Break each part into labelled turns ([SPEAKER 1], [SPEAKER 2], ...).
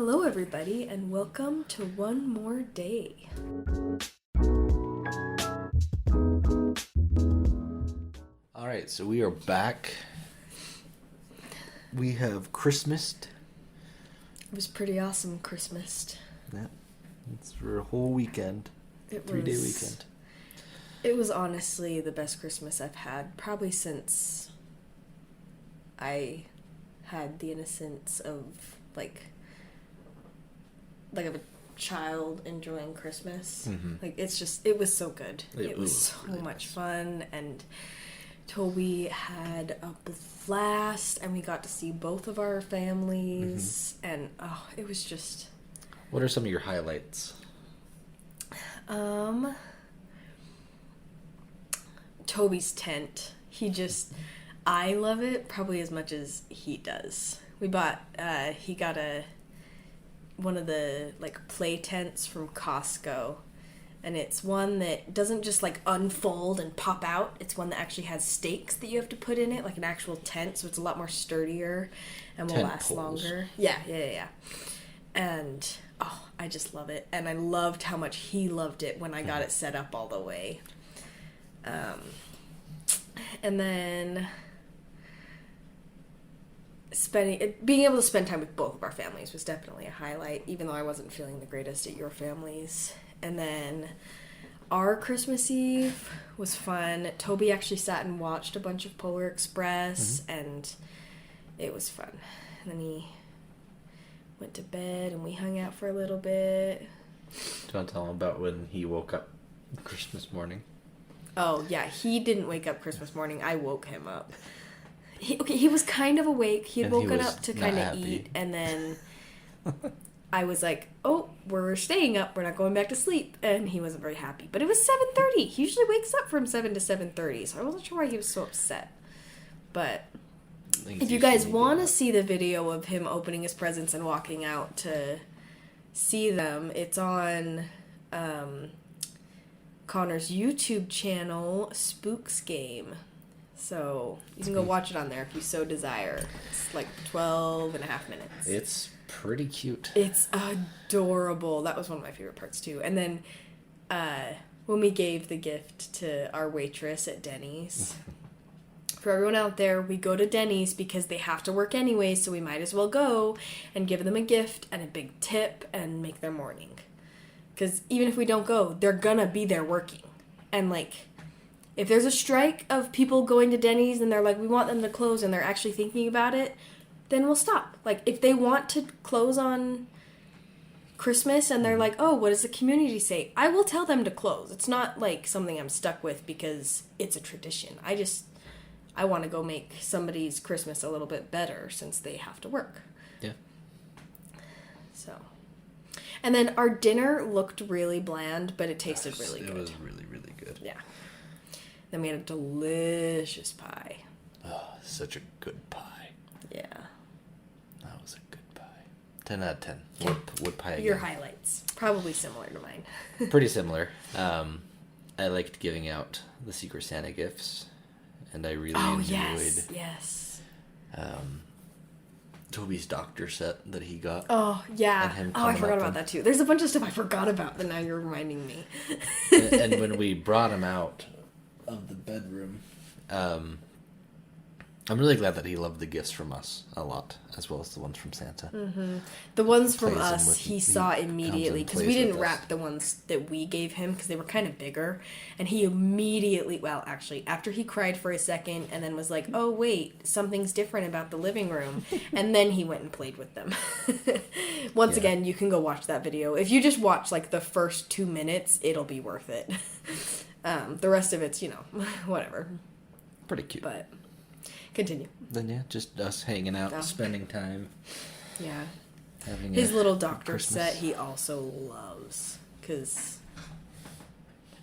[SPEAKER 1] Hello, everybody, and welcome to One More Day.
[SPEAKER 2] All right, so we are back. We have Christmased.
[SPEAKER 1] It was pretty awesome Christmas.
[SPEAKER 2] Yeah, it's for a whole weekend. Three-day weekend.
[SPEAKER 1] It was honestly the best Christmas I've had, probably since I had the innocence of like of a child enjoying Christmas.
[SPEAKER 2] Mm-hmm.
[SPEAKER 1] It was so good. It was so
[SPEAKER 2] really
[SPEAKER 1] much
[SPEAKER 2] nice.
[SPEAKER 1] fun, and Toby had a blast, and we got to see both of our families, and it was just...
[SPEAKER 2] What are some of your highlights?
[SPEAKER 1] Toby's tent. I love it probably as much as he does. He got one of the play tents from Costco, and it's one that doesn't just unfold and pop out. It's one that actually has stakes that you have to put in it, like an actual tent, so it's a lot more sturdier and will
[SPEAKER 2] Tent
[SPEAKER 1] last
[SPEAKER 2] poles.
[SPEAKER 1] longer. Yeah. And I just love it, and I loved how much he loved it when I got it set up all the way. And then being able to spend time with both of our families was definitely a highlight, even though I wasn't feeling the greatest at your families. And then our Christmas Eve was fun. Toby actually sat and watched a bunch of Polar Express, and it was fun. And then he went to bed, and we hung out for a little bit.
[SPEAKER 2] Do you want to tell him about when he woke up Christmas morning?
[SPEAKER 1] Oh, yeah, he didn't wake up Christmas morning. I woke him up. He was kind of awake. He had woken up to kind of eat, and then I was like, oh, we're staying up. We're not going back to sleep. And he wasn't very happy. But it was 7:30. He usually wakes up from 7 to 7:30, so I wasn't sure why he was so upset. But if you guys want to see the video of him opening his presents and walking out to see them, it's on Connor's YouTube channel, Spooks Game. So you can go watch it on there if you so desire. It's 12 and a half minutes.
[SPEAKER 2] It's pretty cute.
[SPEAKER 1] It's adorable. That was one of my favorite parts too. And then when we gave the gift to our waitress at Denny's, for everyone out there, we go to Denny's because they have to work anyway, so we might as well go and give them a gift and a big tip and make their morning. Because even if we don't go, they're gonna be there working. And if there's a strike of people going to Denny's and they're like, we want them to close, and they're actually thinking about it, then we'll stop. If they want to close on Christmas and they're like, oh, what does the community say? I will tell them to close. It's not something I'm stuck with because it's a tradition. I want to go make somebody's Christmas a little bit better since they have to work.
[SPEAKER 2] Yeah.
[SPEAKER 1] So. And then our dinner looked really bland, but it tasted really good.
[SPEAKER 2] It was really, really good.
[SPEAKER 1] Yeah. Then we had a delicious pie.
[SPEAKER 2] Oh, such a good pie.
[SPEAKER 1] Yeah.
[SPEAKER 2] That was a good pie. 10 out of 10. What pie again?
[SPEAKER 1] Your highlights. Probably similar to mine.
[SPEAKER 2] Pretty similar. I liked giving out the Secret Santa gifts, and I really enjoyed
[SPEAKER 1] yes.
[SPEAKER 2] Toby's doctor set that he got.
[SPEAKER 1] Oh, yeah. I forgot about that too. There's a bunch of stuff I forgot about that now you're reminding me.
[SPEAKER 2] and when we brought him out of the bedroom, I'm really glad that he loved the gifts from us a lot, as well as the ones from Santa.
[SPEAKER 1] Mm-hmm. The ones from us, he saw immediately, because we didn't wrap the ones that we gave him, because they were kind of bigger, and he immediately, after he cried for a second, and then was like, oh, wait, something's different about the living room, and then he went and played with them. Once again, you can go watch that video. If you just watch, the first 2 minutes, it'll be worth it. The rest of it's, whatever.
[SPEAKER 2] Pretty cute.
[SPEAKER 1] But... continue.
[SPEAKER 2] Then just us hanging out, spending time.
[SPEAKER 1] Yeah.
[SPEAKER 2] Having
[SPEAKER 1] his little doctor
[SPEAKER 2] Christmas
[SPEAKER 1] set he also loves, because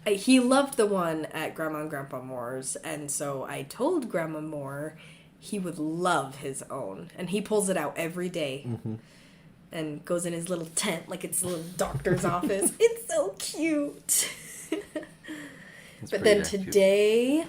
[SPEAKER 1] he loved the one at Grandma and Grandpa Moore's, and so I told Grandma Moore he would love his own, and he pulls it out every day and goes in his little tent like it's a little doctor's office. It's so cute. But then today,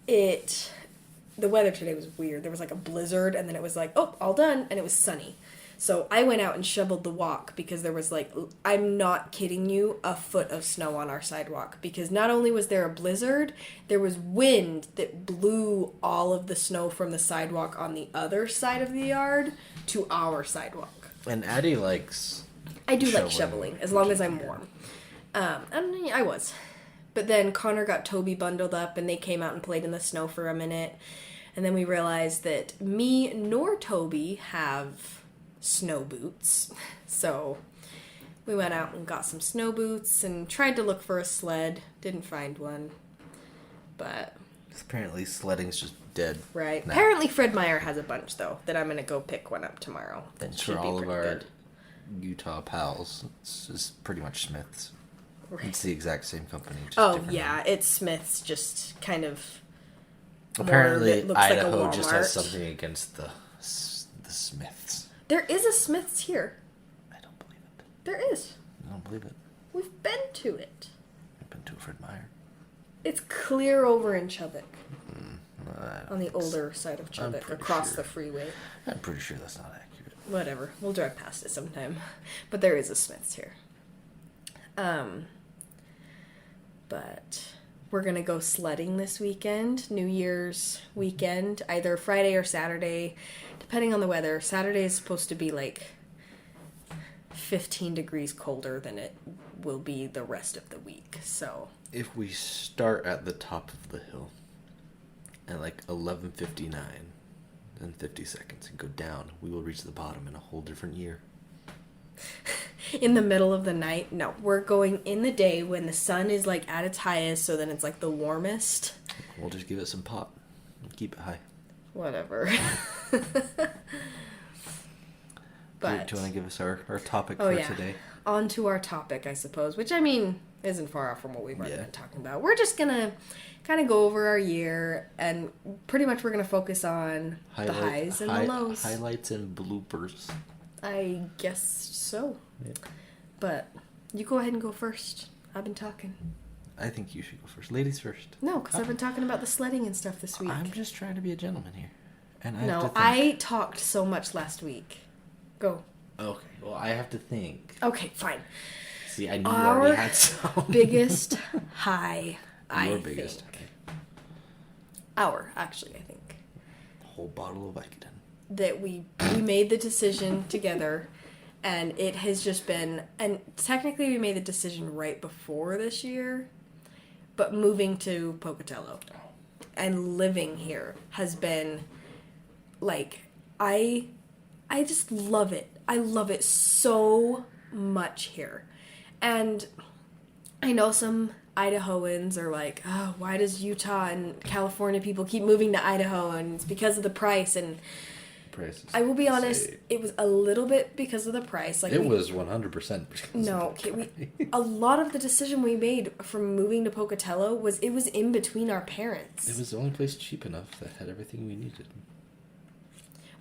[SPEAKER 1] the weather today was weird. There was a blizzard, and then it was all done, and it was sunny. So I went out and shoveled the walk because there was like, I'm not kidding you, a foot of snow on our sidewalk. Because not only was there a blizzard, there was wind that blew all of the snow from the sidewalk on the other side of the yard to our sidewalk.
[SPEAKER 2] And Addie likes...
[SPEAKER 1] I do like shoveling, as long as I'm warm. And I was. But then Connor got Toby bundled up, and they came out and played in the snow for a minute. And then we realized that me nor Toby have snow boots. So we went out and got some snow boots and tried to look for a sled. Didn't find one. But...
[SPEAKER 2] apparently sledding's just dead.
[SPEAKER 1] Right. Now. Apparently Fred Meyer has a bunch, though, that I'm going to go pick one up tomorrow.
[SPEAKER 2] That should be all of our good. Utah pals. It's just pretty much Smith's. Right. It's the exact same company.
[SPEAKER 1] Just yeah. It's Smith's, just kind of...
[SPEAKER 2] apparently Idaho like just has something against the Smiths.
[SPEAKER 1] There is a Smith's here.
[SPEAKER 2] I don't believe it.
[SPEAKER 1] There is.
[SPEAKER 2] I don't believe it.
[SPEAKER 1] We've been to it.
[SPEAKER 2] I've been to Fred Meyer.
[SPEAKER 1] It's clear over in Chubbuck. On the older side of Chubbuck, across the freeway.
[SPEAKER 2] I'm pretty sure that's not accurate.
[SPEAKER 1] Whatever. We'll drive past it sometime. But there is a Smith's here. But we're going to go sledding this weekend. New Year's weekend. Either Friday or Saturday. Depending on the weather. Saturday is supposed to be like 15 degrees colder than it will be the rest of the week. So...
[SPEAKER 2] if we start at the top of the hill at like 11:59 and 50 seconds and go down, we will reach the bottom in a whole different year.
[SPEAKER 1] In the middle of the night? No, we're going in the day when the sun is like at its highest, so then it's like the warmest.
[SPEAKER 2] We'll just give it some pop and keep it high.
[SPEAKER 1] Whatever.
[SPEAKER 2] But do you want to give us our topic for today?
[SPEAKER 1] On to our topic, I suppose, which I mean isn't far off from what we've already been talking about. We're just gonna kind of go over our year, and pretty much we're gonna focus on the highs and the lows.
[SPEAKER 2] Highlights and bloopers.
[SPEAKER 1] I guess so. Yeah. But you go ahead and go first. I've been talking.
[SPEAKER 2] I think you should go first. Ladies first.
[SPEAKER 1] No, because I've been talking about the sledding and stuff this week.
[SPEAKER 2] I'm just trying to be a gentleman here. And
[SPEAKER 1] I talked so much last week. Go.
[SPEAKER 2] Okay, well, I have to think.
[SPEAKER 1] Okay, fine.
[SPEAKER 2] See, I knew you already had some.
[SPEAKER 1] Biggest high,
[SPEAKER 2] Your biggest high.
[SPEAKER 1] Our, actually, I think.
[SPEAKER 2] A whole bottle of Vicodin.
[SPEAKER 1] That we made the decision together, and it has just been... and technically we made the decision right before this year, but moving to Pocatello and living here has been, like, I just love it. I love it so much here. And I know some Idahoans are like, oh, why does Utah and California people keep moving to Idaho? And it's because of the price. And I will be honest, it was a little bit because of the price. Like
[SPEAKER 2] it was 100%.
[SPEAKER 1] No, okay. A lot of the decision we made from moving to Pocatello was it was in between our parents.
[SPEAKER 2] It was the only place cheap enough that had everything we needed.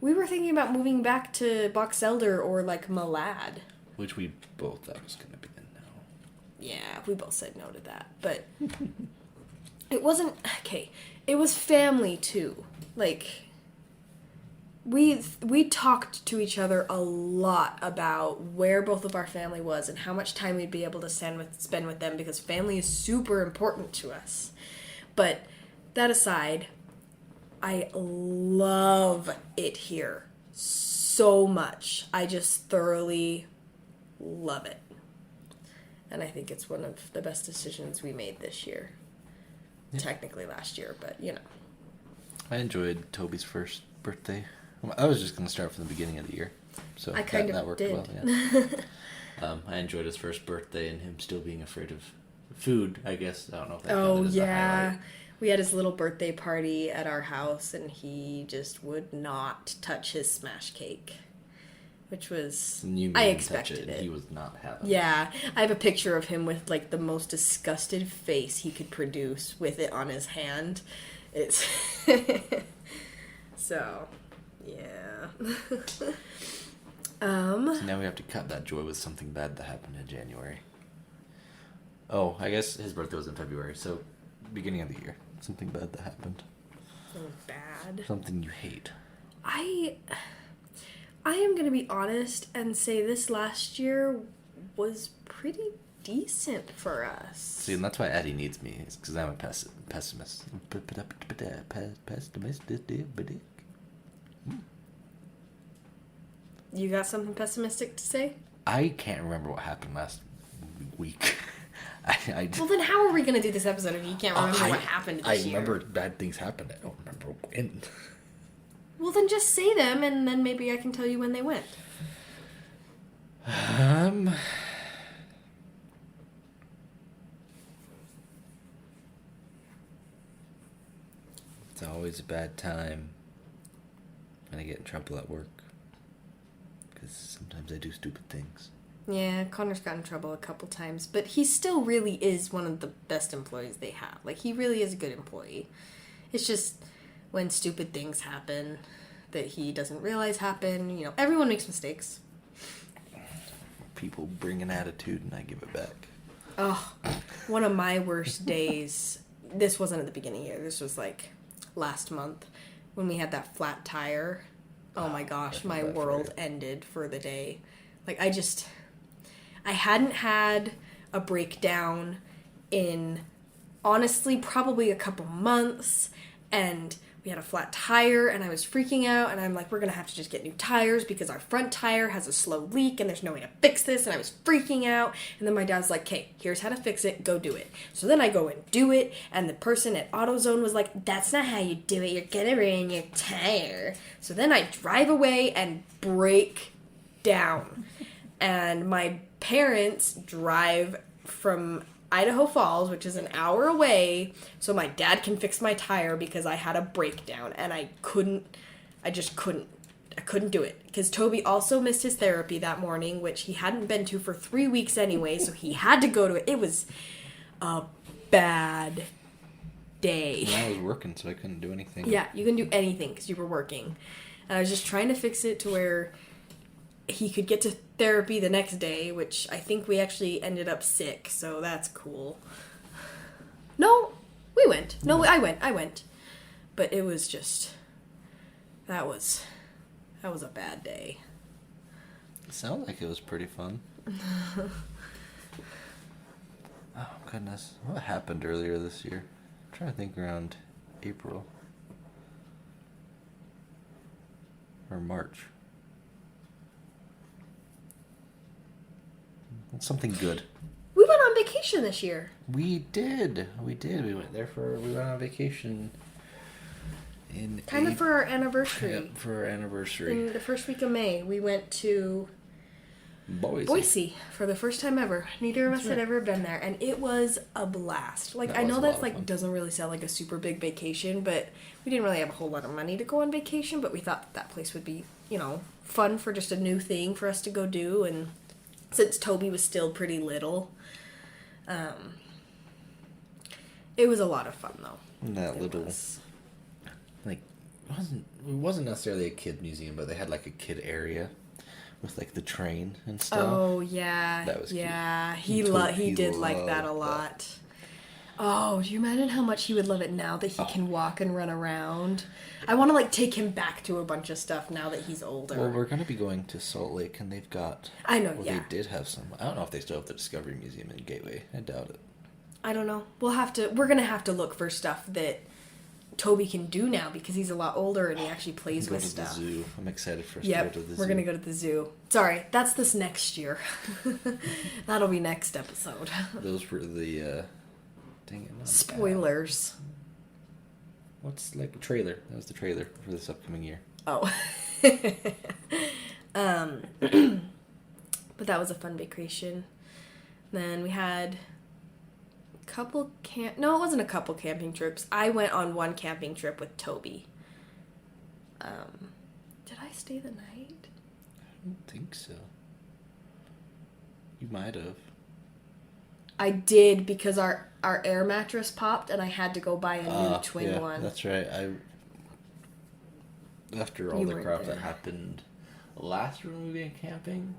[SPEAKER 1] We were thinking about moving back to Box Elder or like Malad.
[SPEAKER 2] Which we both thought was going to be a no.
[SPEAKER 1] Yeah, we both said no to that. But it wasn't... okay, it was family too. Like, we talked to each other a lot about where both of our family was and how much time we'd be able to spend with them, because family is super important to us. But that aside... I love it here so much. I just thoroughly love it. And I think it's one of the best decisions we made this year. Yeah. Technically last year, but you know.
[SPEAKER 2] I enjoyed Toby's first birthday. I was just going to start from the beginning of the year. So that worked well. Yeah. I enjoyed his first birthday and him still being afraid of food, I guess. I don't know if that counted as a highlight.
[SPEAKER 1] We had his little birthday party at our house, and he just would not touch his smash cake, which was... I expected it.
[SPEAKER 2] He was not having
[SPEAKER 1] Yeah, I have a picture of him with, like, the most disgusted face he could produce with it on his hand. It's... so, yeah.
[SPEAKER 2] So now we have to cut that joy with something bad that happened in January. Oh, I guess his birthday was in February, so beginning of the year. Something bad that happened.
[SPEAKER 1] Something bad?
[SPEAKER 2] Something you hate.
[SPEAKER 1] I am going to be honest and say this last year was pretty decent for us.
[SPEAKER 2] See, and that's why Addie needs me, is because I'm a pessimist.
[SPEAKER 1] You got something pessimistic to say?
[SPEAKER 2] I can't remember what happened last week.
[SPEAKER 1] Well, then how are we going to do this episode if you can't remember what happened this year?
[SPEAKER 2] I remember bad things happened. I don't remember when.
[SPEAKER 1] Well, then just say them, and then maybe I can tell you when they went.
[SPEAKER 2] It's always a bad time when I get in trouble at work. Because sometimes I do stupid things.
[SPEAKER 1] Yeah, Connor's got in trouble a couple times, but he still really is one of the best employees they have. Like, he really is a good employee. It's just when stupid things happen that he doesn't realize happen. You know, everyone makes mistakes.
[SPEAKER 2] People bring an attitude and I give it back.
[SPEAKER 1] Oh, one of my worst days, this wasn't at the beginning of the year, this was like last month when we had that flat tire. Oh my gosh, my world ended for the day. Like, I hadn't had a breakdown in, honestly, probably a couple months, and we had a flat tire, and I was freaking out, and I'm like, we're gonna have to just get new tires because our front tire has a slow leak, and there's no way to fix this, and I was freaking out, and then my dad's like, okay, here's how to fix it, go do it. So then I go and do it, and the person at AutoZone was like, that's not how you do it, you're gonna ruin your tire. So then I drive away and break down, and my parents drive from Idaho Falls, which is an hour away, so my dad can fix my tire because I had a breakdown, and I just couldn't do it. Because Toby also missed his therapy that morning, which he hadn't been to for 3 weeks anyway, so he had to go to it. It was a bad day.
[SPEAKER 2] And I was working, so I couldn't do anything.
[SPEAKER 1] Yeah, you couldn't do anything because you were working. And I was just trying to fix it to where he could get to therapy the next day, which I think we actually ended up sick, so that's cool. No, we went. No, I went. But it was just, that was a bad day.
[SPEAKER 2] It sounded like it was pretty fun. Oh, goodness. What happened earlier this year? I'm trying to think around April. Or March. Something good.
[SPEAKER 1] We went on vacation this year.
[SPEAKER 2] We did. We went on vacation
[SPEAKER 1] for our anniversary.
[SPEAKER 2] Yeah, for our anniversary.
[SPEAKER 1] In the first week of May, we went to Boise for the first time ever. Neither of us had ever been there, and it was a blast. Like, I know that's like doesn't really sound like a super big vacation, but we didn't really have a whole lot of money to go on vacation, but we thought that place would be, you know, fun for just a new thing for us to go do. And since Toby was still pretty little, it was a lot of fun though.
[SPEAKER 2] It wasn't necessarily a kid museum, but they had like a kid area with like the train and stuff.
[SPEAKER 1] Oh yeah,
[SPEAKER 2] that was cute.
[SPEAKER 1] Yeah. He did like that a lot. Oh, do you imagine how much he would love it now that he can walk and run around? I want to like take him back to a bunch of stuff now that he's older.
[SPEAKER 2] Well, we're gonna be going to Salt Lake, and they've got.
[SPEAKER 1] I know.
[SPEAKER 2] Well, they did have some. I don't know if they still have the Discovery Museum in Gateway. I doubt it.
[SPEAKER 1] I don't know. We're gonna have to look for stuff that Toby can do now because he's a lot older and he actually plays with stuff.
[SPEAKER 2] To the zoo. I'm excited for us to go to the zoo.
[SPEAKER 1] We're gonna go to the zoo. Sorry, that's this next year. That'll be next episode.
[SPEAKER 2] Those were the dang it,
[SPEAKER 1] spoilers.
[SPEAKER 2] What's like a trailer? That was the trailer for this upcoming year.
[SPEAKER 1] Oh. But that was a fun vacation. Then we had No, it wasn't a couple camping trips. I went on one camping trip with Toby. Did I stay the night?
[SPEAKER 2] I don't think so. You might have.
[SPEAKER 1] I did because our air mattress popped and I had to go buy a new twin one.
[SPEAKER 2] That's right. After all the crap that happened last year when we went camping,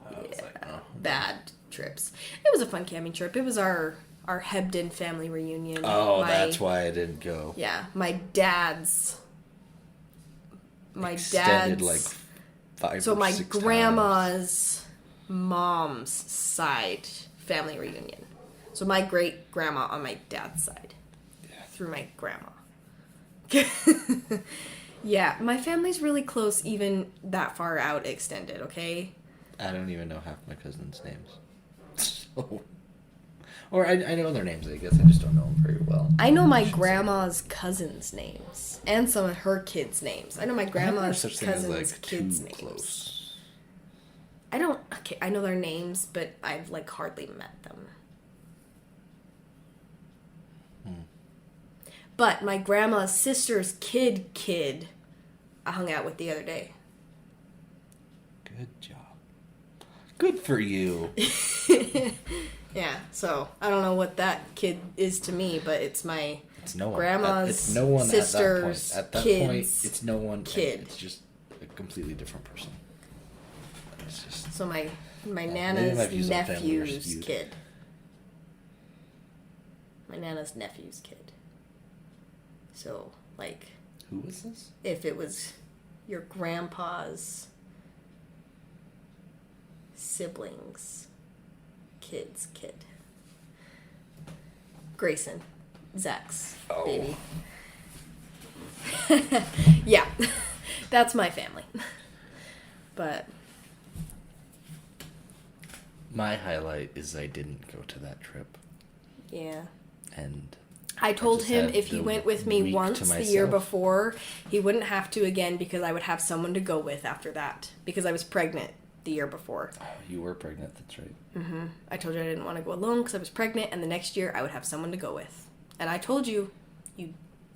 [SPEAKER 2] I was like,
[SPEAKER 1] bad trips. It was a fun camping trip. It was our Hebden family reunion.
[SPEAKER 2] Oh, that's why I didn't go.
[SPEAKER 1] Yeah, my dad's
[SPEAKER 2] extended like
[SPEAKER 1] So my grandma's mom's side family reunion. So my great grandma on my dad's side. Yeah. Through my grandma. Yeah, my family's really close, even that far out extended, okay?
[SPEAKER 2] I don't even know half my cousins' names. So, or I know their names, I guess. I just don't know them very well.
[SPEAKER 1] I know my grandma's cousins' names. And some of her kids' names. I know my grandma's cousins' kids' names. Close. I know their names, but I've, like, hardly met them. But my grandma's sister's kid, I hung out with the other day.
[SPEAKER 2] Good job. Good for you.
[SPEAKER 1] Yeah, so I don't know what that kid is to me, but it's my grandma's sister's
[SPEAKER 2] at that point. It's no one.
[SPEAKER 1] Kid.
[SPEAKER 2] It's just a completely different person. It's just
[SPEAKER 1] so my nana's nephew's kid. My nana's nephew's kid. So, like...
[SPEAKER 2] Who was this?
[SPEAKER 1] If it was your grandpa's siblings' kid's kid. Grayson. Zach's baby. Yeah. That's my family. But...
[SPEAKER 2] My highlight is I didn't go to that trip.
[SPEAKER 1] Yeah.
[SPEAKER 2] And...
[SPEAKER 1] I told him if he went with me once the year before, he wouldn't have to again because I would have someone to go with after that. Because I was pregnant the year before.
[SPEAKER 2] Oh, you were pregnant, that's right.
[SPEAKER 1] Mm-hmm. I told you I didn't want to go alone because I was pregnant, and the next year I would have someone to go with. And I told you,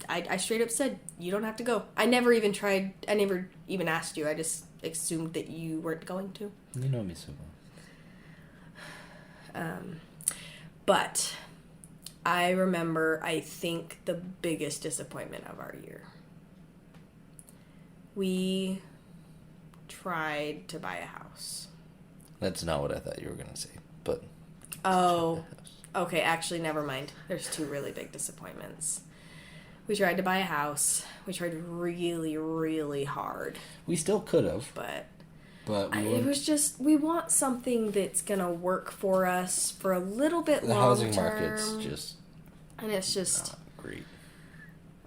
[SPEAKER 1] I straight up said, you don't have to go. I never even asked you. I just assumed that you weren't going to.
[SPEAKER 2] You know me so well.
[SPEAKER 1] But... I remember, I think, the biggest disappointment of our year. We tried to buy a house.
[SPEAKER 2] That's not what I thought you were going to say, but...
[SPEAKER 1] Oh, okay, actually, never mind. There's two really big disappointments. We tried to buy a house. We tried really, really hard.
[SPEAKER 2] We still could have.
[SPEAKER 1] But
[SPEAKER 2] it
[SPEAKER 1] was just, we want something that's going to work for us for a little bit long term.
[SPEAKER 2] The housing market's just...
[SPEAKER 1] And it's just...
[SPEAKER 2] Not great.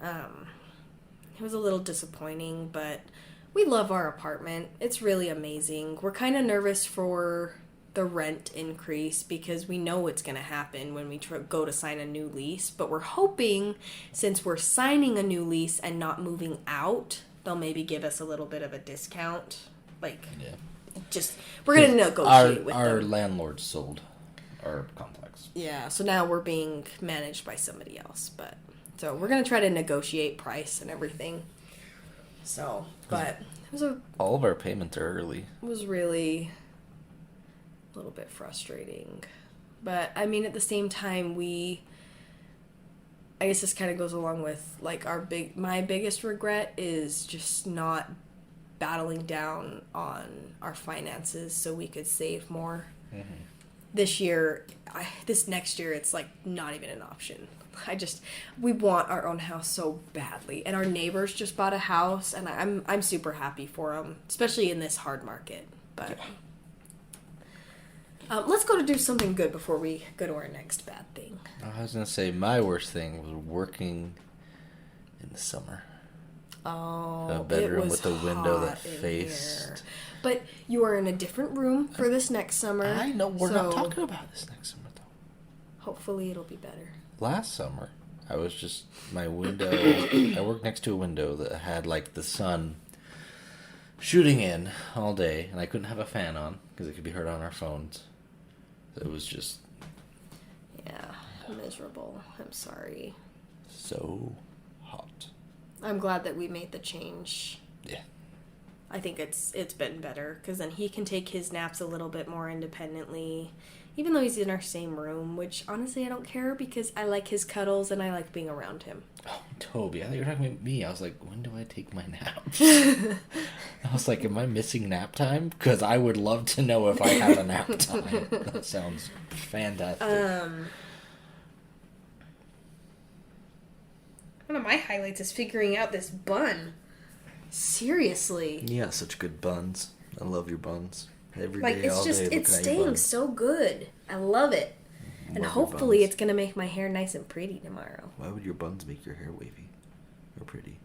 [SPEAKER 1] It was a little disappointing, but we love our apartment. It's really amazing. We're kind of nervous for the rent increase because we know it's going to happen when we go to sign a new lease. But we're hoping, since we're signing a new lease and not moving out, they'll maybe give us a little bit of a discount. Like, we're going to negotiate with them.
[SPEAKER 2] Our landlord sold our complex.
[SPEAKER 1] Yeah, so now we're being managed by somebody else. So we're going to try to negotiate price and everything. So, but it was
[SPEAKER 2] all of our payments are early.
[SPEAKER 1] It was really a little bit frustrating. But, I mean, at the same time, I guess this kind of goes along with, like, my biggest regret is just not battling down on our finances so we could save more. Mm-hmm. This next year, it's, like, not even an option. We want our own house so badly. And our neighbors just bought a house, and I'm super happy for them, especially in this hard market. But let's go to do something good before we go to our next bad thing.
[SPEAKER 2] I was going to say, my worst thing was working in the summer.
[SPEAKER 1] Oh,
[SPEAKER 2] a bedroom with a window that faced.
[SPEAKER 1] Here. But you are in a different room for this next summer.
[SPEAKER 2] I know. We're not talking about this next summer, though.
[SPEAKER 1] Hopefully it'll be better.
[SPEAKER 2] Last summer, I was just... My window... I worked next to a window that had, like, the sun shooting in all day, and I couldn't have a fan on because it could be heard on our phones. So it was just...
[SPEAKER 1] Yeah, miserable. I'm sorry.
[SPEAKER 2] So hot.
[SPEAKER 1] I'm glad that we made the change.
[SPEAKER 2] Yeah.
[SPEAKER 1] I think it's been better, because then he can take his naps a little bit more independently, even though he's in our same room, which honestly I don't care, because I like his cuddles and I like being around him.
[SPEAKER 2] Oh, Toby, I thought you were talking about me. I was like, when do I take my naps? I was like, am I missing nap time? Because I would love to know if I have a nap time. That sounds fantastic.
[SPEAKER 1] One of my highlights is figuring out this bun. Seriously.
[SPEAKER 2] Yeah, such good buns. I love your buns. Every
[SPEAKER 1] like,
[SPEAKER 2] day, all day.
[SPEAKER 1] It's staying so good. I love it. And hopefully it's going to make my hair nice and pretty tomorrow.
[SPEAKER 2] Why would your buns make your hair wavy or pretty?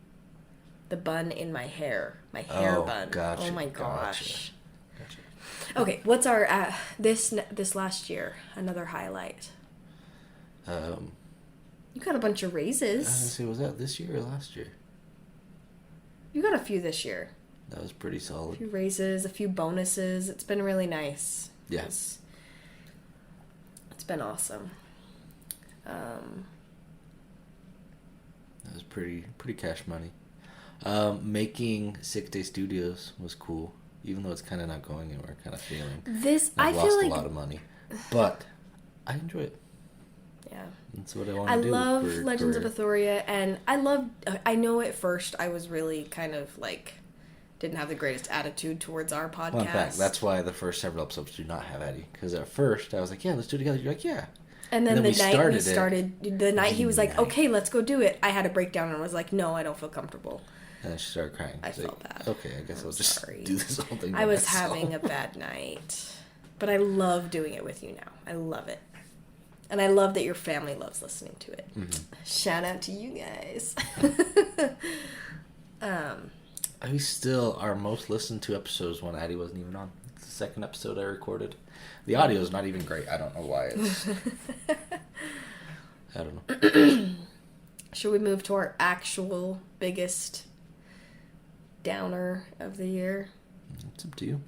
[SPEAKER 1] The bun in my hair. My hair bun.
[SPEAKER 2] Gotcha,
[SPEAKER 1] oh my gosh.
[SPEAKER 2] Gotcha.
[SPEAKER 1] Okay, what's our this last year? Another highlight. You got a bunch of raises.
[SPEAKER 2] I was gonna say, was that this year or last year?
[SPEAKER 1] You got a few this year.
[SPEAKER 2] That was pretty solid.
[SPEAKER 1] A few raises, a few bonuses. It's been really nice.
[SPEAKER 2] Yes.
[SPEAKER 1] It's been awesome.
[SPEAKER 2] That was pretty cash money. Making 6 Day Studios was cool, even though it's kind of not going anywhere, kind of failing.
[SPEAKER 1] I feel like
[SPEAKER 2] a lot of money, but I enjoy it.
[SPEAKER 1] Yeah,
[SPEAKER 2] that's what I want to do.
[SPEAKER 1] I love Legends of Euphoria, and I know at first I was really kind of like didn't have the greatest attitude towards our podcast.
[SPEAKER 2] Well, in fact, that's why the first several episodes do not have Eddie, because at first I was like, yeah, let's do it together. You're like, yeah.
[SPEAKER 1] And then the night he was like, okay, let's go do it, I had a breakdown and was like, no, I don't feel comfortable.
[SPEAKER 2] And then she started crying.
[SPEAKER 1] I felt bad.
[SPEAKER 2] Okay, I guess I'll just do this whole thing.
[SPEAKER 1] I was having a bad night. But I love doing it with you now. I love it. And I love that your family loves listening to it. Mm-hmm. Shout out to you guys.
[SPEAKER 2] I still, our most listened to episodes when Addie wasn't even on. It's the second episode I recorded. The audio is not even great. I don't know why. I don't know.
[SPEAKER 1] Should we move to our actual biggest downer of the year?
[SPEAKER 2] It's up to you.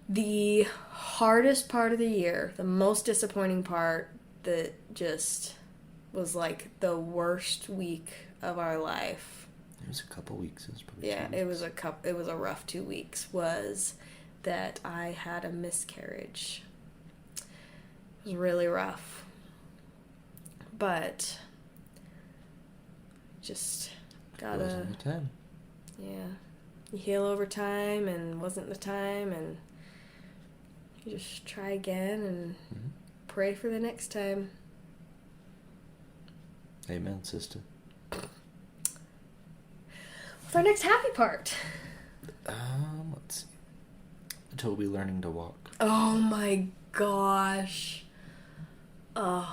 [SPEAKER 1] The hardest part of the year, the most disappointing part that just was like the worst week of our life.
[SPEAKER 2] It was a couple weeks. It was probably
[SPEAKER 1] 2 weeks. It was a rough 2 weeks. Was that I had a miscarriage. It was really rough, but just gotta.
[SPEAKER 2] Wasn't the time.
[SPEAKER 1] Yeah, you heal over time, and wasn't the time, and you just try again and pray for the next time.
[SPEAKER 2] Amen, sister.
[SPEAKER 1] What's our next happy part?
[SPEAKER 2] Let's see. Toby learning to walk.
[SPEAKER 1] Oh my gosh. A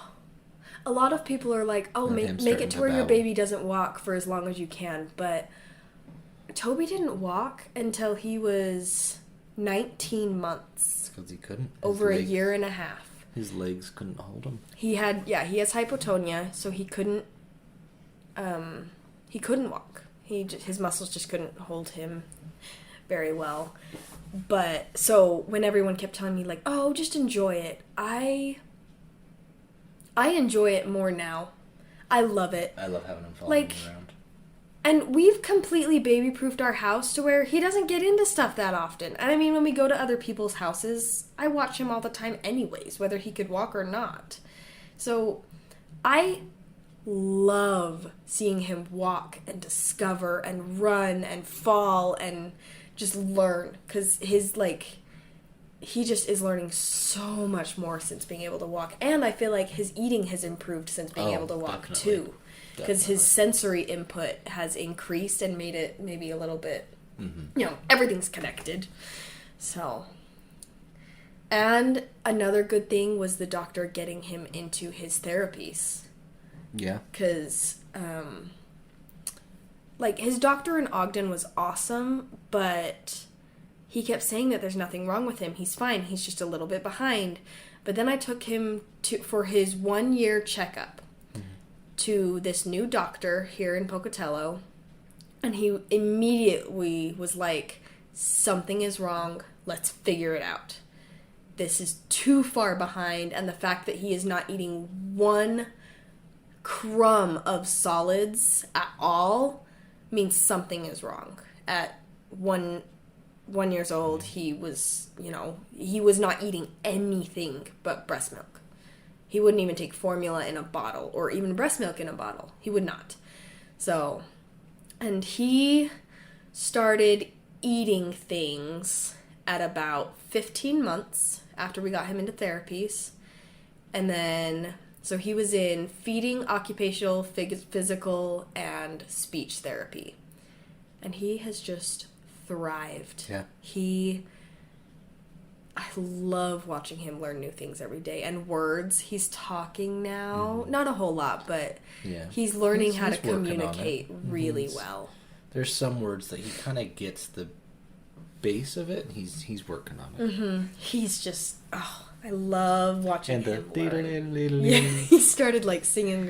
[SPEAKER 1] lot of people are like, oh, make it to where your baby doesn't walk for as long as you can. But Toby didn't walk until he was 19 months.
[SPEAKER 2] Because he couldn't.
[SPEAKER 1] Over a year and a half.
[SPEAKER 2] His legs couldn't hold him.
[SPEAKER 1] He has hypotonia, so he couldn't walk. His muscles just couldn't hold him very well. But so when everyone kept telling me like, "Oh, just enjoy it," I enjoy it more now. I love it.
[SPEAKER 2] I love having him following me around.
[SPEAKER 1] And we've completely baby-proofed our house to where he doesn't get into stuff that often. And I mean, when we go to other people's houses, I watch him all the time anyways, whether he could walk or not. So I love seeing him walk and discover and run and fall and just learn. Because he just is learning so much more since being able to walk. And I feel like his eating has improved since being able to walk, definitely. Too. Because his sensory input has increased and made it maybe a little bit, everything's connected. So, and another good thing was the doctor getting him into his therapies.
[SPEAKER 2] Yeah.
[SPEAKER 1] Because, his doctor in Ogden was awesome, but he kept saying that there's nothing wrong with him. He's fine. He's just a little bit behind. But then I took him for his 1-year checkup to this new doctor here in Pocatello, and he immediately was like, something is wrong, let's figure it out. This is too far behind, and the fact that he is not eating one crumb of solids at all means something is wrong. At 1 years old, he was not eating anything but breast milk. He wouldn't even take formula in a bottle or even breast milk in a bottle. He would not. So, and he started eating things at about 15 months after we got him into therapies. And then, so he was in feeding, occupational, physical, and speech therapy. And he has just thrived.
[SPEAKER 2] Yeah.
[SPEAKER 1] I love watching him learn new things every day. And words, he's talking now. Mm-hmm. Not a whole lot, but he's learning how to communicate really well.
[SPEAKER 2] There's some words that he kind of gets the base of it, and he's working on it.
[SPEAKER 1] Mm-hmm. He's just, I love watching him learn.
[SPEAKER 2] Yeah,
[SPEAKER 1] he started like singing,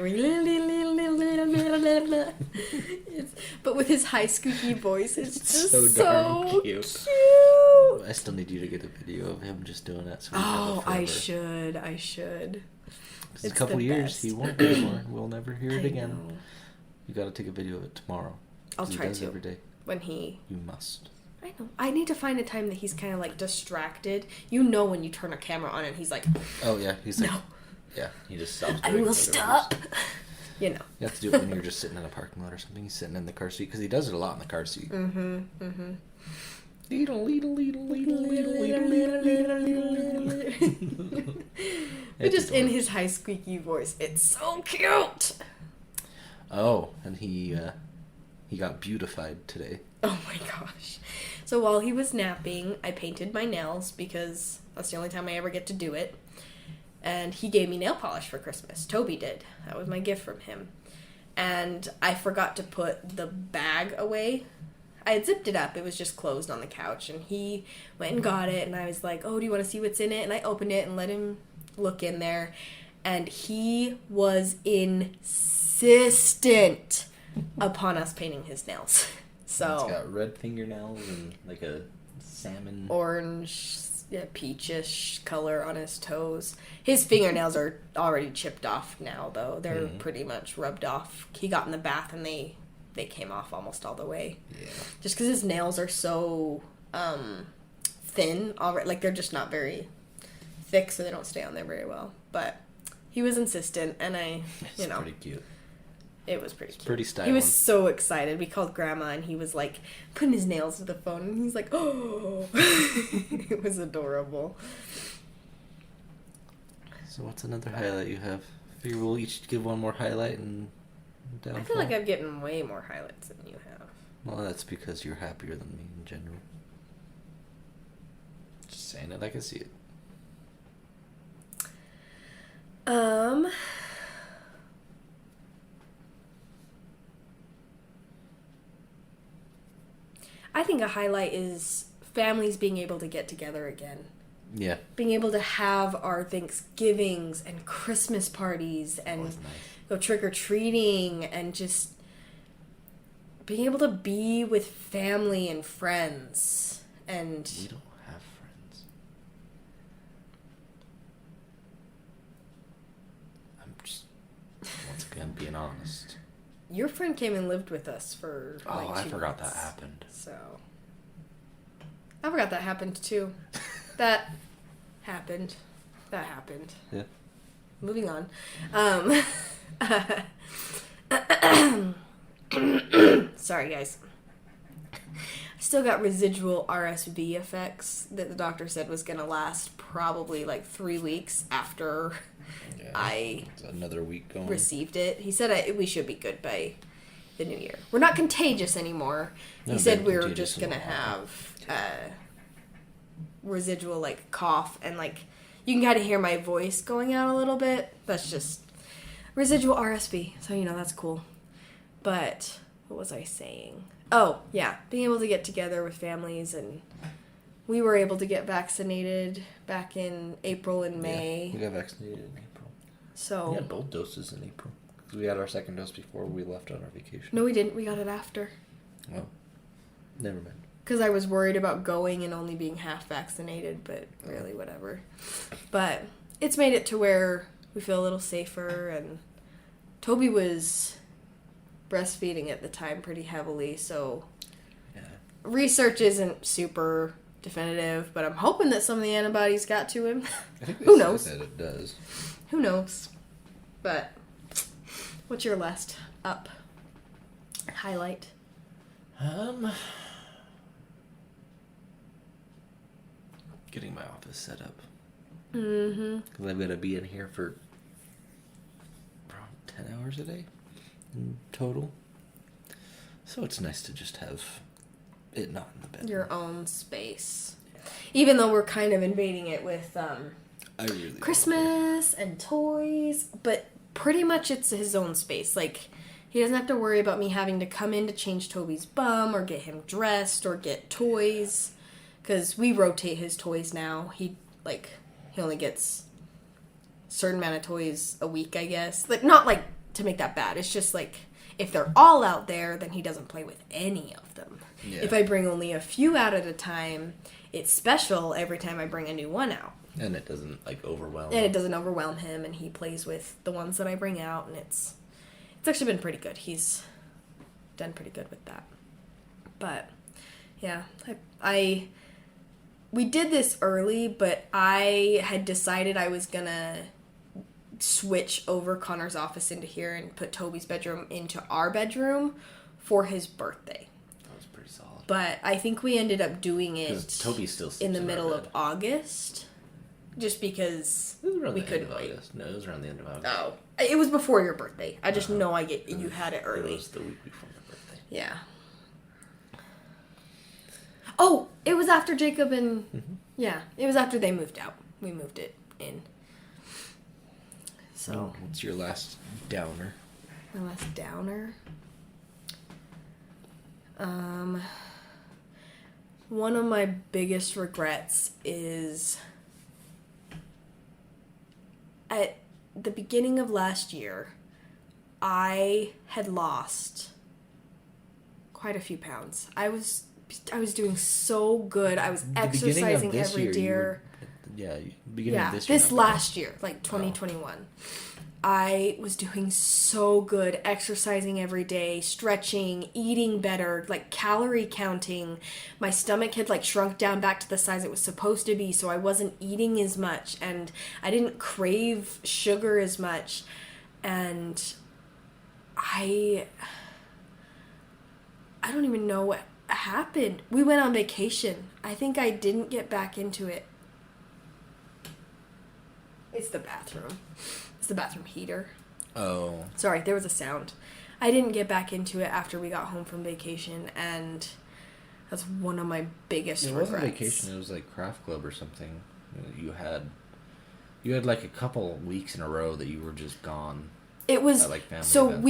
[SPEAKER 1] but with his high squeaky voice, it's just so cute.
[SPEAKER 2] I still need you to get a video of him just doing that. So
[SPEAKER 1] I should.
[SPEAKER 2] It's a couple years, he won't anymore. We'll never hear it again. Know. You got to take a video of it tomorrow.
[SPEAKER 1] I'll try to
[SPEAKER 2] every day.
[SPEAKER 1] You
[SPEAKER 2] must.
[SPEAKER 1] I know. I need to find a time that he's kind of like distracted. You know when you turn a camera on and he's like,
[SPEAKER 2] oh yeah, he's like,
[SPEAKER 1] no.
[SPEAKER 2] Yeah, he just stops.
[SPEAKER 1] I will stop. You know.
[SPEAKER 2] You have to do it when you're just sitting in a parking lot or something. He's sitting in the car seat because he does it a lot in the car seat.
[SPEAKER 1] Mm-hmm. Mm-hmm. But just in his high squeaky voice, it's so cute.
[SPEAKER 2] Oh, and he got beautified today.
[SPEAKER 1] Oh my gosh. So while he was napping, I painted my nails because that's the only time I ever get to do it. And he gave me nail polish for Christmas. Toby did. That was my gift from him. And I forgot to put the bag away. I had zipped it up. It was just closed on the couch. And he went and got it. And I was like, oh, do you want to see what's in it? And I opened it and let him look in there. And he was insistent upon us painting his nails. So
[SPEAKER 2] it's got red fingernails and like a salmon,
[SPEAKER 1] orange, peachish color on his toes. His fingernails are already chipped off now, though. They're pretty much rubbed off. He got in the bath and they came off almost all the way. Yeah. Just because his nails are so thin already, like they're just not very thick, so they don't stay on there very well. But he was insistent, and
[SPEAKER 2] it's pretty cute.
[SPEAKER 1] It was pretty cute.
[SPEAKER 2] Pretty stylish.
[SPEAKER 1] He was so excited. We called Grandma, and he was, like, putting his nails to the phone, and he's like, oh! It was adorable.
[SPEAKER 2] So what's another highlight you have? I figure we'll each give one more highlight and downfall.
[SPEAKER 1] I feel like I'm getting way more highlights than you have.
[SPEAKER 2] Well, that's because you're happier than me in general. Just saying it, I can see it.
[SPEAKER 1] I think a highlight is families being able to get together again.
[SPEAKER 2] Yeah.
[SPEAKER 1] Being able to have our Thanksgivings and Christmas parties and go trick-or-treating and just being able to be with family and friends. And
[SPEAKER 2] we don't have friends. I'm just, once again, being honest.
[SPEAKER 1] Your friend came and lived with us for like 2
[SPEAKER 2] I forgot
[SPEAKER 1] months.
[SPEAKER 2] That happened.
[SPEAKER 1] So I forgot that happened too. That happened.
[SPEAKER 2] Yeah.
[SPEAKER 1] Moving on. Sorry guys. I still got residual RSV effects that the doctor said was going to last probably like 3 weeks after
[SPEAKER 2] another week going.
[SPEAKER 1] Received it. He said we should be good by the new year. We're not contagious anymore. He said we were just going to have residual like cough and like you can kind of hear my voice going out a little bit. That's just residual RSV. So, that's cool. But what was I saying? Oh, yeah. Being able to get together with families, and we were able to get vaccinated back in April and May.
[SPEAKER 2] Yeah, we got vaccinated in April.
[SPEAKER 1] So
[SPEAKER 2] we had both doses in April. Because we had our second dose before we left on our vacation.
[SPEAKER 1] No, we didn't. We got it after.
[SPEAKER 2] Well, never mind.
[SPEAKER 1] Because I was worried about going and only being half vaccinated, but really, whatever. But it's made it to where we feel a little safer, and Toby was breastfeeding at the time pretty heavily, so research isn't super definitive, but I'm hoping that some of the antibodies got to him.
[SPEAKER 2] I think
[SPEAKER 1] Who knows?
[SPEAKER 2] That it does.
[SPEAKER 1] Who knows? But what's your last highlight?
[SPEAKER 2] Getting my office set up.
[SPEAKER 1] Mm-hmm.
[SPEAKER 2] Because I'm going to be in here for around 10 hours a day in total. So it's nice to just have not in the bedroom.
[SPEAKER 1] Your own space. Even though we're kind of invading it with Christmas and toys, but pretty much it's his own space. Like, he doesn't have to worry about me having to come in to change Toby's bum or get him dressed or get toys, because we rotate his toys now. He only gets a certain amount of toys a week, I guess. Like, not like to make that bad. It's just like, if they're all out there, then he doesn't play with any of them. Yeah. If I bring only a few out at a time, it's special every time I bring a new one out.
[SPEAKER 2] And it doesn't, overwhelm
[SPEAKER 1] him. And it doesn't overwhelm him, and he plays with the ones that I bring out, and it's actually been pretty good. He's done pretty good with that. But, yeah, we did this early, but I had decided I was gonna switch over Connor's office into here and put Toby's bedroom into our bedroom for his birthday.
[SPEAKER 2] That was pretty solid.
[SPEAKER 1] But I think we ended up doing it
[SPEAKER 2] Toby still
[SPEAKER 1] in the middle of August, just because we couldn't wait.
[SPEAKER 2] No, it was around the end of August.
[SPEAKER 1] Oh, it was before your birthday. I just know you had it early.
[SPEAKER 2] It was the week before my birthday.
[SPEAKER 1] Yeah. Oh, it was after Jacob and... Mm-hmm. Yeah, it was after they moved out. We moved it in. So...
[SPEAKER 2] What's your last downer?
[SPEAKER 1] My last downer? One of my biggest regrets is... At the beginning of last year, I had lost quite a few pounds. I was doing so good. I was exercising every day.
[SPEAKER 2] Beginning of this year.
[SPEAKER 1] This last year, 2021. Oh. I was doing so good, exercising every day, stretching, eating better, calorie counting. My stomach had shrunk down back to the size it was supposed to be, so I wasn't eating as much, and I didn't crave sugar as much. And I don't even know what happened. We went on vacation. I think I didn't get back into it. It's the bathroom. It's the bathroom heater.
[SPEAKER 2] Oh.
[SPEAKER 1] Sorry, there was a sound. I didn't get back into it after we got home from vacation, and that's one of my biggest regrets.
[SPEAKER 2] It wasn't vacation. It was craft club or something. You had a couple weeks in a row that you were just gone.
[SPEAKER 1] It was so events.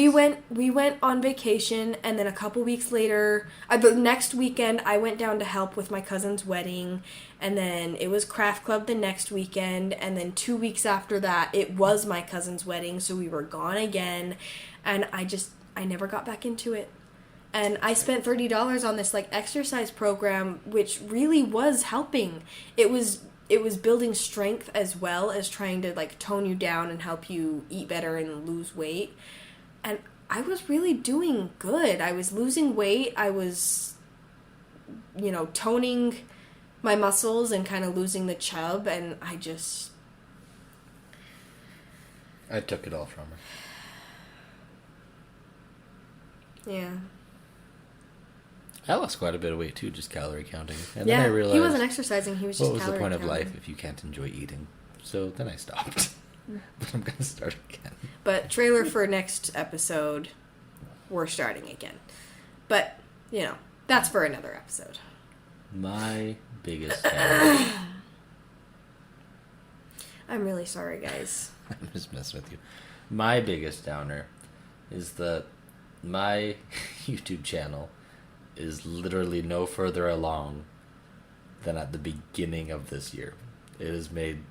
[SPEAKER 1] we went on vacation, and then a couple weeks later, the next weekend I went down to help with my cousin's wedding, and then it was craft club the next weekend, and then 2 weeks after that it was my cousin's wedding, so we were gone again, and I never got back into it. And I spent $30 on this exercise program, which really was helping. It was building strength as well as trying to tone you down and help you eat better and lose weight. And I was really doing good. I was losing weight. I was, toning my muscles and kind of losing the chub. And I
[SPEAKER 2] took it all from her.
[SPEAKER 1] Yeah.
[SPEAKER 2] I lost quite a bit of weight too, just calorie counting. And then I realized
[SPEAKER 1] he wasn't exercising, he was just calorie counting.
[SPEAKER 2] What was the point of life if you can't enjoy eating? So then I stopped. But I'm going to start again.
[SPEAKER 1] But trailer for next episode, we're starting again. But, that's for another episode.
[SPEAKER 2] My biggest downer.
[SPEAKER 1] I'm really sorry, guys.
[SPEAKER 2] I'm just messing with you. My biggest downer is that my YouTube channel is literally no further along than at the beginning of this year. It has made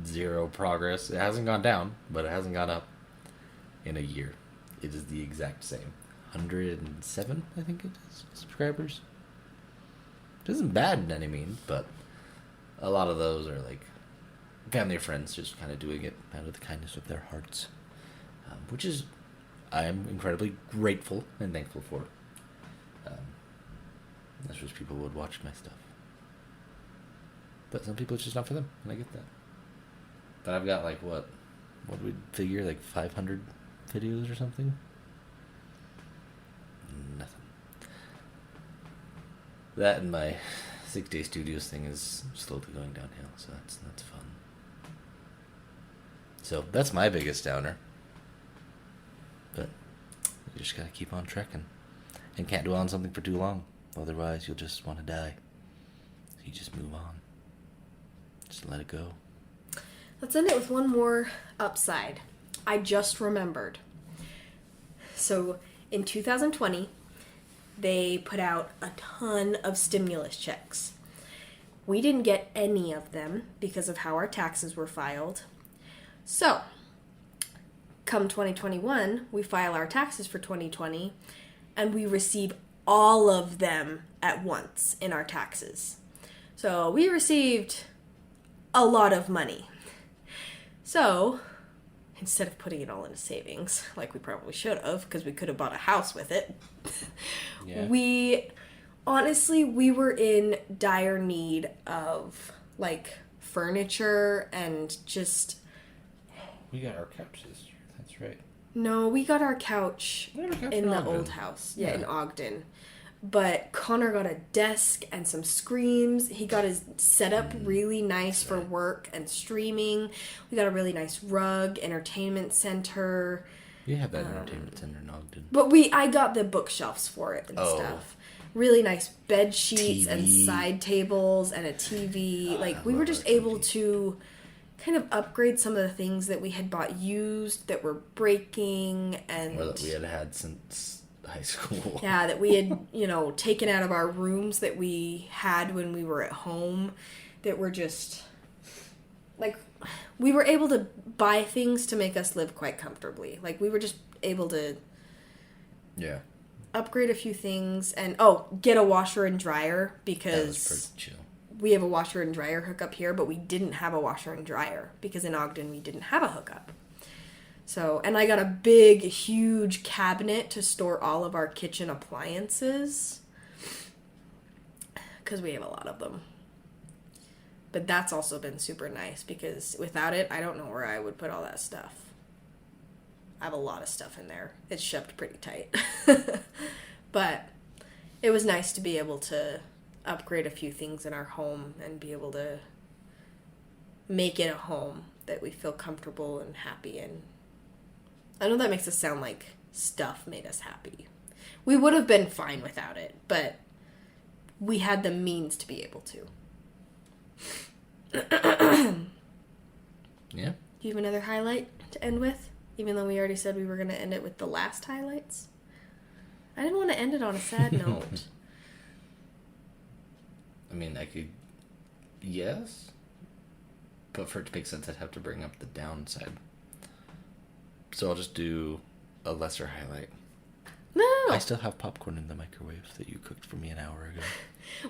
[SPEAKER 2] zero progress. It hasn't gone down, but it hasn't gone up in a year. It is the exact same. 107, I think it is, subscribers. It isn't bad in any means, but a lot of those are family or friends just kind of doing it out of the kindness of their hearts, which is I am incredibly grateful and thankful for. That's just people would watch my stuff. But some people it's just not for them, and I get that. But I've got what would we figure, 500 videos or something? Nothing. That and my 6-day studios thing is slowly going downhill, so that's fun. So that's my biggest downer. But you just gotta keep on trekking. And can't dwell on something for too long. Otherwise, you'll just want to die. So you just move on. Just let it go.
[SPEAKER 1] Let's end it with one more upside. I just remembered. So in 2020, they put out a ton of stimulus checks. We didn't get any of them because of how our taxes were filed. So, come 2021, we file our taxes for 2020, and we receive all of them at once in our taxes. So, we received a lot of money. So, instead of putting it all into savings, like we probably should have, because we could have bought a house with it, yeah. we were in dire need of, like, furniture and just...
[SPEAKER 2] We got our couch this year, that's right.
[SPEAKER 1] No, we got our couch in the old house. Yeah, in Ogden. But Connor got a desk and some screens. He got his setup really nice for work and streaming. We got a really nice rug, entertainment center.
[SPEAKER 2] You have that entertainment center in Ogden.
[SPEAKER 1] But I got the bookshelves for it and stuff. Really nice bed sheets and side tables and a TV. Like, we were just able to kind of upgrade some of the things that we had bought used that were breaking and...
[SPEAKER 2] Or that we had had since high school.
[SPEAKER 1] Yeah, that we had, taken out of our rooms that we had when we were at home that were just... Like, we were able to buy things to make us live quite comfortably. Like, we were just able to...
[SPEAKER 2] Yeah.
[SPEAKER 1] Upgrade a few things and get a washer and dryer because
[SPEAKER 2] that was pretty chill.
[SPEAKER 1] We have a washer and dryer hookup here, but we didn't have a washer and dryer because in Ogden we didn't have a hookup. So, and I got a big, huge cabinet to store all of our kitchen appliances because we have a lot of them. But that's also been super nice because without it, I don't know where I would put all that stuff. I have a lot of stuff in there. It's shoved pretty tight. But it was nice to be able to upgrade a few things in our home and be able to make it a home that we feel comfortable and happy in. I know that makes us sound like stuff made us happy. We would have been fine without it, but we had the means to be able to.
[SPEAKER 2] Yeah.
[SPEAKER 1] Do you have another highlight to end with? Even though we already said we were going to end it with the last highlights. I didn't want to end it on a sad note.
[SPEAKER 2] I mean, I could... Yes. But for it to make sense, I'd have to bring up the downside. So I'll just do a lesser highlight.
[SPEAKER 1] No!
[SPEAKER 2] I still have popcorn in the microwave that you cooked for me an hour ago.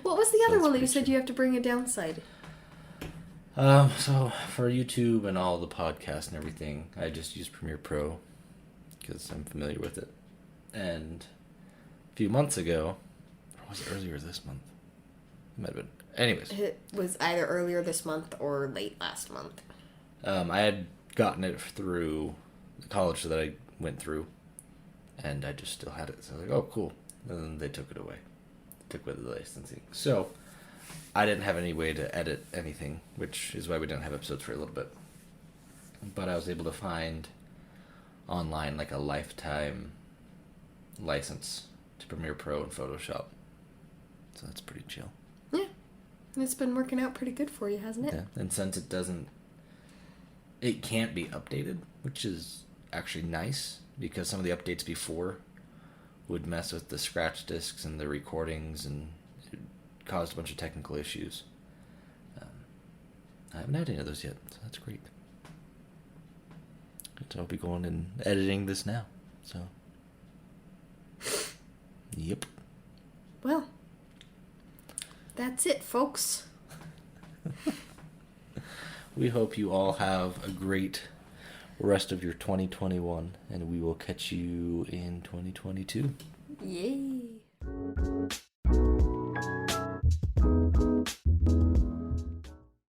[SPEAKER 1] What was the other one that you said you have to bring a downside?
[SPEAKER 2] So for YouTube and all the podcasts and everything, I just use Premiere Pro because I'm familiar with it. And a few months ago, or was it earlier this month? It might have been. Anyways.
[SPEAKER 1] It was either earlier this month or late last month.
[SPEAKER 2] I had gotten it through the college that I went through, and I just still had it. So I was like, oh, cool. And then they took it away. Took away the licensing. So I didn't have any way to edit anything, which is why we didn't have episodes for a little bit. But I was able to find online like a lifetime license to Premiere Pro and Photoshop. So that's pretty chill.
[SPEAKER 1] Yeah. It's been working out pretty good for you, hasn't it?
[SPEAKER 2] Yeah. And since it can't be updated, which is actually nice because some of the updates before would mess with the scratch discs and the recordings and caused a bunch of technical issues. I haven't had any of those yet, so that's great. So I'll be going and editing this now. So, yep.
[SPEAKER 1] Well, that's it, folks.
[SPEAKER 2] We hope you all have a great rest of your 2021, and we will catch you in 2022.
[SPEAKER 1] Yay.